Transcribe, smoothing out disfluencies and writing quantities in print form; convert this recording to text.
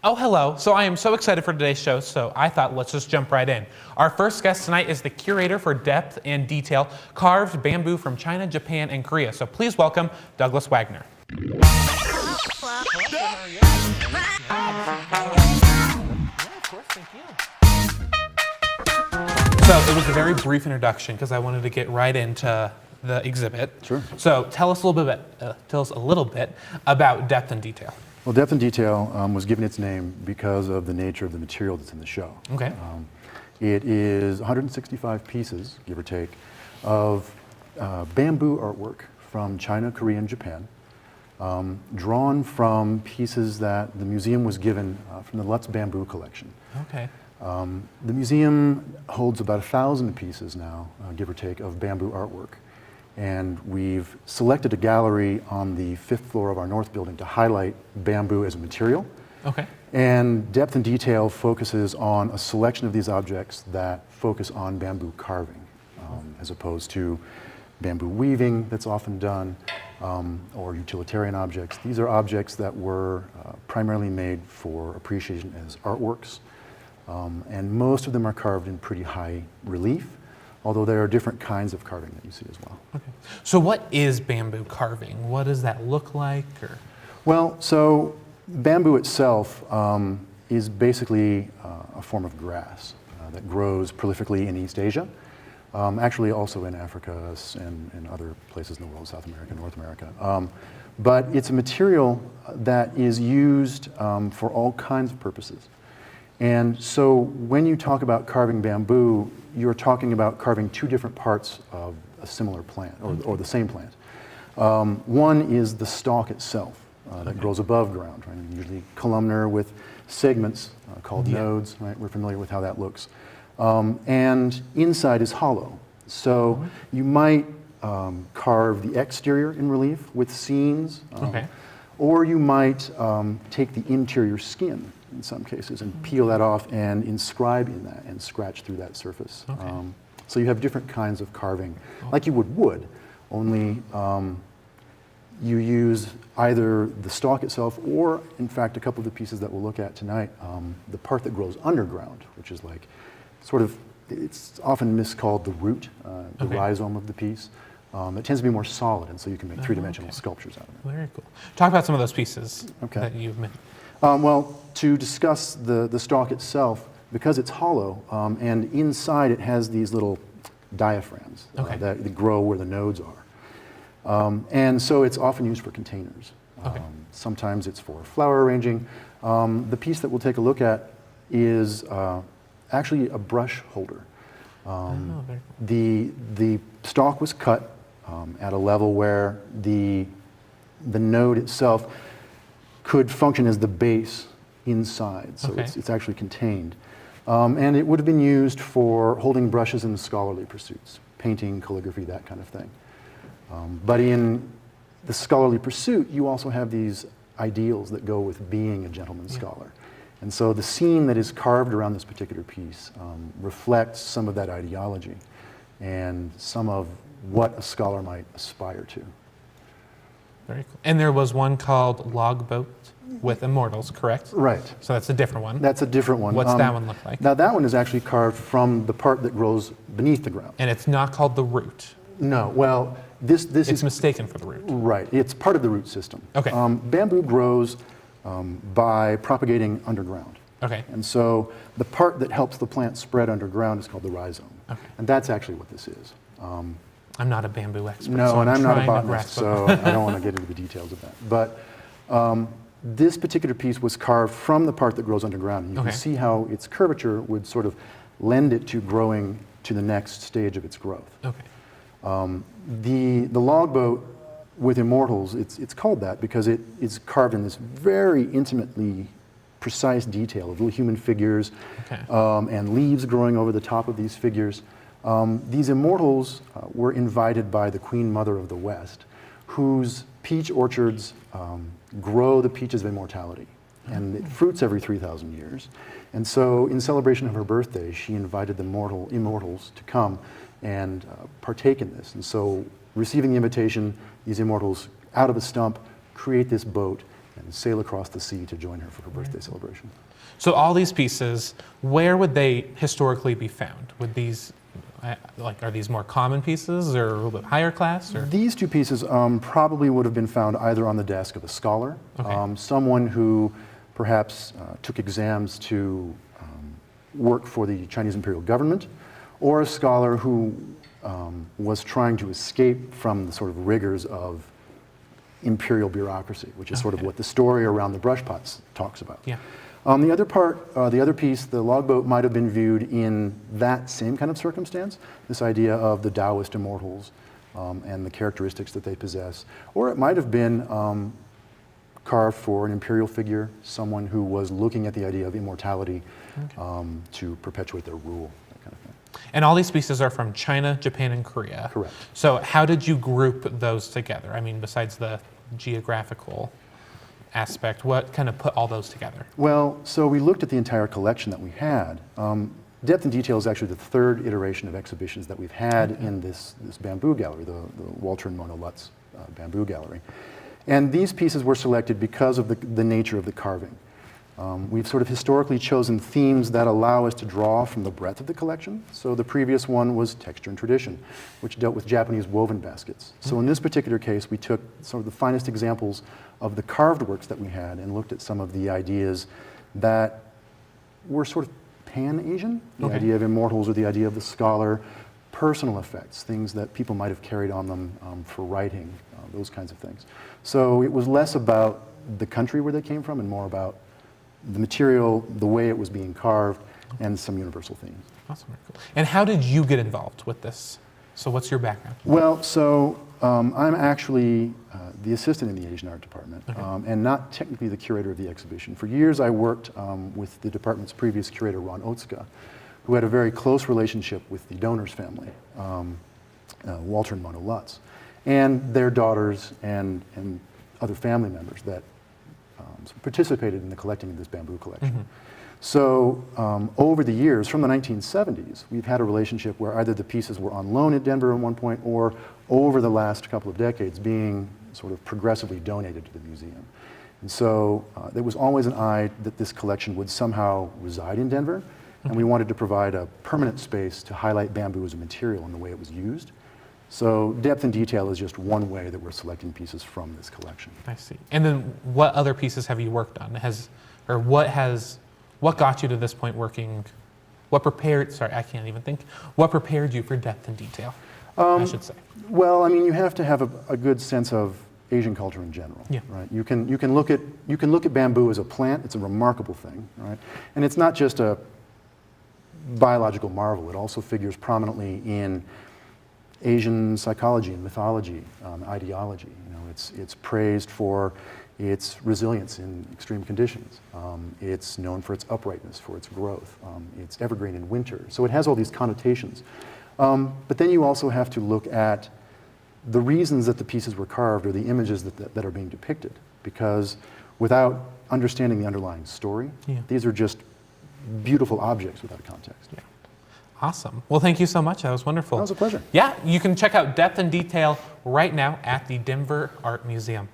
Oh, hello. So I am so excited for today's show, so I thought let's just jump right in. Our first guest tonight is the curator for depth and detail, carved bamboo from China, Japan, and Korea. So please welcome Douglas Wagner. So it was a very brief introduction because I wanted to get right into the exhibit. Sure. So tell us a little bit about depth and detail. Well, depth and detail was given its name because of the nature of the material that's in the show. Okay. It is 165 pieces, give or take, of bamboo artwork from China, Korea, and Japan, drawn from pieces that the museum was given from the Lutz Bamboo Collection. Okay. The museum holds about 1,000 pieces now, give or take, of bamboo artwork. And we've selected a gallery on the 5th floor of our north building to highlight bamboo as a material. Okay. And depth and detail focuses on a selection of these objects that focus on bamboo carving, as opposed to bamboo weaving that's often done, or utilitarian objects. These are objects that were primarily made for appreciation as artworks, and most of them are carved in pretty high relief, although there are different kinds of carving that you see as well. Okay. So what is bamboo carving? What does that look like? Or? Well, so bamboo itself is basically a form of grass that grows prolifically in East Asia, actually also in Africa and other places in the world, South America, North America. But it's a material that is used for all kinds of purposes. And so when you talk about carving bamboo, you're talking about carving two different parts of a similar plant, or the same plant. One is the stalk itself that grows above ground, right? Usually columnar with segments called nodes, right? We're familiar with how that looks. And inside is hollow. So you might carve the exterior in relief with scenes, or you might take the interior skin in some cases and peel that off and inscribe in that and scratch through that surface. So you have different kinds of carving, like you would wood, only you use either the stalk itself or, in fact, a couple of the pieces that we'll look at tonight, the part that grows underground, which is like sort of, it's often miscalled the root, the rhizome of the piece. It tends to be more solid, and so you can make three-dimensional sculptures out of it. Very cool. Talk about some of those pieces that you've made. Well, to discuss the stalk itself, because it's hollow, and inside it has these little diaphragms that grow where the nodes are. And so it's often used for containers. Sometimes it's for flower arranging. The piece that we'll take a look at is actually a brush holder. The stalk was cut at a level where the node itself could function as the base inside, so it's actually contained. And it would have been used for holding brushes in scholarly pursuits, painting, calligraphy, that kind of thing. But in the scholarly pursuit, you also have these ideals that go with being a gentleman scholar. And so the scene that is carved around this particular piece reflects some of that ideology and some of what a scholar might aspire to. Very cool. And there was one called Logboat with Immortals, correct? Right. So that's a different one. That's a different one. What's that one look like? Now that one is actually carved from the part that grows beneath the ground. And it's not called the root. No, well, this it's is mistaken for the root. Right, it's part of the root system. Okay. Bamboo grows by propagating underground. Okay. And so the part that helps the plant spread underground is called the rhizome. Okay. And that's actually what this is. I'm not a bamboo expert. No, so and I'm not a trying to botanist, grasp so I don't want to get into the details of that. But this particular piece was carved from the part that grows underground. And you can see how its curvature would sort of lend it to growing to the next stage of its growth. Okay. The logboat with Immortals, it's called that because it is carved in this very intimately precise detail of little human figures and leaves growing over the top of these figures. These Immortals were invited by the Queen Mother of the West, whose peach orchards grow the peaches of immortality. And it fruits every 3,000 years. And so in celebration of her birthday, she invited the Immortals to come and partake in this. And so receiving the invitation, these Immortals, out of the stump, create this boat and sail across the sea to join her for her birthday celebration. So all these pieces, where would they historically be found? Would these, are these more common pieces or a little bit higher class? Or? These two pieces probably would have been found either on the desk of a scholar, Okay. Someone who perhaps took exams to work for the Chinese imperial government, or a scholar who was trying to escape from the sort of rigors of imperial bureaucracy, which is sort of what the story around the brush pots talks about. Yeah. The other part, the other piece, the logboat might have been viewed in that same kind of circumstance, this idea of the Taoist immortals and the characteristics that they possess. Or it might have been carved for an imperial figure, someone who was looking at the idea of immortality to perpetuate their rule, that kind of thing. And all these pieces are from China, Japan, and Korea. Correct. So how did you group those together? I mean, besides the geographical aspect, what kind of put all those together? Well, so we looked at the entire collection that we had. Depth and Detail is actually the third iteration of exhibitions that we've had in this bamboo gallery, the Walter and Mona Lutz bamboo gallery. And these pieces were selected because of the nature of the carving. We've sort of historically chosen themes that allow us to draw from the breadth of the collection. So the previous one was Texture and Tradition, which dealt with Japanese woven baskets. So in this particular case, we took some of the finest examples of the carved works that we had and looked at some of the ideas that were sort of pan-Asian, the idea of immortals or the idea of the scholar, personal effects, things that people might have carried on them for writing, those kinds of things. So it was less about the country where they came from and more about the material, the way it was being carved, and some universal themes. Awesome. Very cool. And how did you get involved with this? So what's your background? Well, so I'm actually the assistant in the Asian Art Department, and not technically the curator of the exhibition. For years I worked with the department's previous curator, Ron Otska, who had a very close relationship with the donor's family, Walter and Mona Lutz, and their daughters and other family members that participated in the collecting of this bamboo collection. So over the years, from the 1970s, we've had a relationship where either the pieces were on loan at Denver at one point or over the last couple of decades being sort of progressively donated to the museum. And so there was always an eye that this collection would somehow reside in Denver, and we wanted to provide a permanent space to highlight bamboo as a material and the way it was used. So Depth and Detail is just one way that we're selecting pieces from this collection. I see. And then what other pieces have you worked on? What got you to this point working? What prepared you for Depth and Detail, I should say? Well, I mean, you have to have a good sense of Asian culture in general, right? You can look at bamboo as a plant. It's a remarkable thing, right? And it's not just a biological marvel. It also figures prominently in Asian psychology and mythology, ideology. You know, it's praised for its resilience in extreme conditions. It's known for its uprightness, for its growth. It's evergreen in winter. So it has all these connotations. But then you also have to look at the reasons that the pieces were carved or the images that are being depicted. Because without understanding the underlying story, these are just beautiful objects without a context. Yeah. Awesome. Well, thank you so much. That was wonderful. That was a pleasure. Yeah, you can check out Depth and Detail right now at the Denver Art Museum.